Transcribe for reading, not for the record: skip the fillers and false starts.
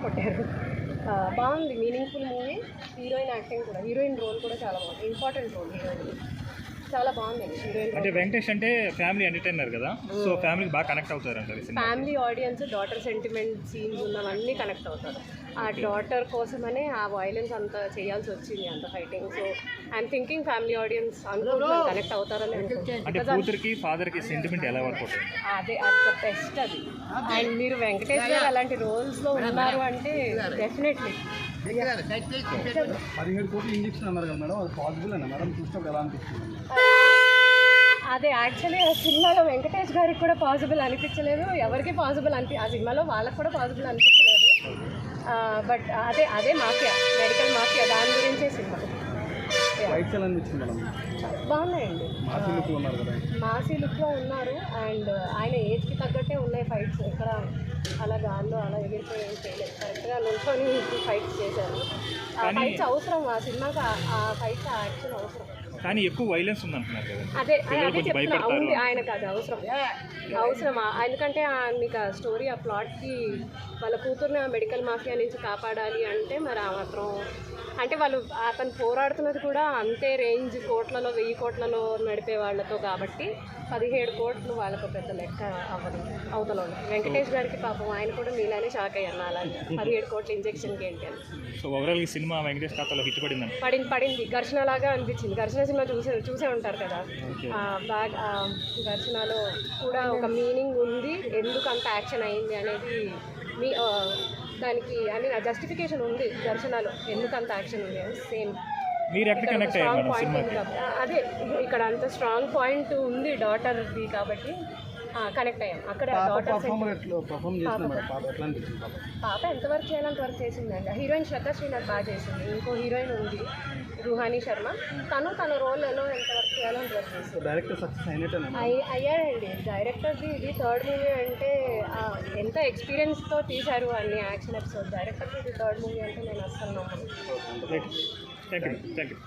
కొట్టారు. బాగుంది, meaningful movie. Heroine acting కూడా, హీరోయిన్ రోల్ కూడా చాలా బాగుంది, ఇంపార్టెంట్ రోల్ హీరోయిన్, చాలా బాగుంది హీరోయిన్. అంటే వెంకటేష్ అంటే ఫ్యామిలీ ఎంటర్టైనర్ కదా, సో ఫ్యామిలీకి బాగా కనెక్ట్ అవుతారు అంటారు. Family audience, daughter sentiment scenes ఉన్నవన్నీ కనెక్ట్ అవుతారు. ఆ డాటర్ కోసమనే ఆ వైలెన్స్ అంత చేయాల్సి వచ్చింది, అంత fighting. So I'm thinking family audience అనుకుంటున్నాను కనెక్ట్ అవుతారని అనుకుంటున్నాను. అంటే కూతురికి ఫాదర్కి సెంటిమెంట్ ఎలా వర్క్ అవుతుంది? అదే అది బెస్ట్ అది. అండ్ మీరు వెంకటేష్ గారు అలాంటి రోల్స్లో ఉన్నారు అంటే డెఫినెట్లీ. 17 కోట్లు ఇంజెక్షన్ అన్నారు కదా మేడం, అది పాసిబుల్ అన్నా మేడం? చూసినప్పుడు ఎలా అనిపిస్తుంది? అదే యాక్చువల్లీ ఆ సినిమాలో వెంకటేష్ గారికి కూడా పాసిబుల్ అనిపించలేదు, ఎవరికి పాసిబుల్ ఆ సినిమాలో వాళ్ళకి కూడా పాసిబుల్ అనిపించలేదు. బట్ అదే మాఫియా, మెడికల్ మాఫియా, దాని గురించే సినిమా. ఫైట్స్ ఎలా అనిపించింది మేడం? బాగున్నాయండి, మాసీ లుక్లో ఉన్నారు. అండ్ ఆయన ఏజ్కి తగ్గట్టే ఉన్నాయి ఫైట్స్. ఇక్కడ అలా గాల్లో అలా ఎగిరిపోయి ఏం చేయలేదు, కరెక్ట్గా నిల్చొని ఫైట్స్ చేశారు. ఆ ఫైట్స్ అవసరం, ఆ సినిమాకి ఆ ఫైట్స్, ఆ యాక్షన్ అవసరం. కానీ ఎక్కువ వైలెన్స్ ఉంది అంటున్నారు కదా. అదే చెప్తున్నా, ఉంది ఆయనకు అది అవసరమా? ఎందుకంటే మీకు ఆ స్టోరీ, ఆ ప్లాట్కి వాళ్ళ కూతుర్ని ఆ మెడికల్ మాఫియా నుంచి కాపాడాలి అంటే మరి ఆ మాత్రం, అంటే వాళ్ళు అతను పోరాడుతున్నది కూడా అంతే రేంజ్, కోట్లలో 1000 కోట్లలో నడిపే వాళ్ళతో కాబట్టి 17 కోట్లు వాళ్ళకు పెద్ద లెక్క అవ్వదు అవతల. వెంకటేష్ గారికి పాపం ఆయన కూడా మీలానే షాక్ అయ్యాను, అలా 17 కోట్ల ఇంజెక్షన్కి ఏంటి అని. సో ఓవరాల్ ఈ సినిమా వెంకటేష్ ఖాతాలో హిట్ పడింది. ఘర్షణ లాగా అనిపించింది. ఘర్షణ సినిమా చూసే ఉంటారు కదా, ఘర్షణలో కూడా ఒక మీనింగ్ ఉంది, ఎందుకు అంత యాక్షన్ అయింది అనేది దానికి అని జస్టిఫికేషన్ ఉంది. ఘర్షణలో ఎందుకు అంత యాక్షన్ ఉంది అని సేమ్ స్ట్రాంగ్ పాయింట్ ఉంది కాబట్టి, అదే ఇక్కడ అంత స్ట్రాంగ్ పాయింట్ ఉంది డాటర్ది కాబట్టి కనెక్ట్ అయ్యాం. అక్కడ డాటర్ పాప ఎంతవరకు చేయాలంత వరకు చేసిందండి. హీరోయిన్ శ్రద్ధ శ్రీనాథ్ బాగా చేసింది. ఇంకో హీరోయిన్ ఉంది రుహానీ శర్మ, తన రోల్లో ఎంతవరకు చేయాలో అంతవరకు చేసింది. Director success అయ్యాడండి. డైరెక్టర్ది ఇది 3rd మూవీ అంటే ఎంత ఎక్స్పీరియన్స్తో తీశారు అన్ని యాక్షన్ ఎపిసోడ్. డైరెక్టర్ది ఇది 3rd మూవీ అంటే నేను అస్సలు నమ్మను. Thank you.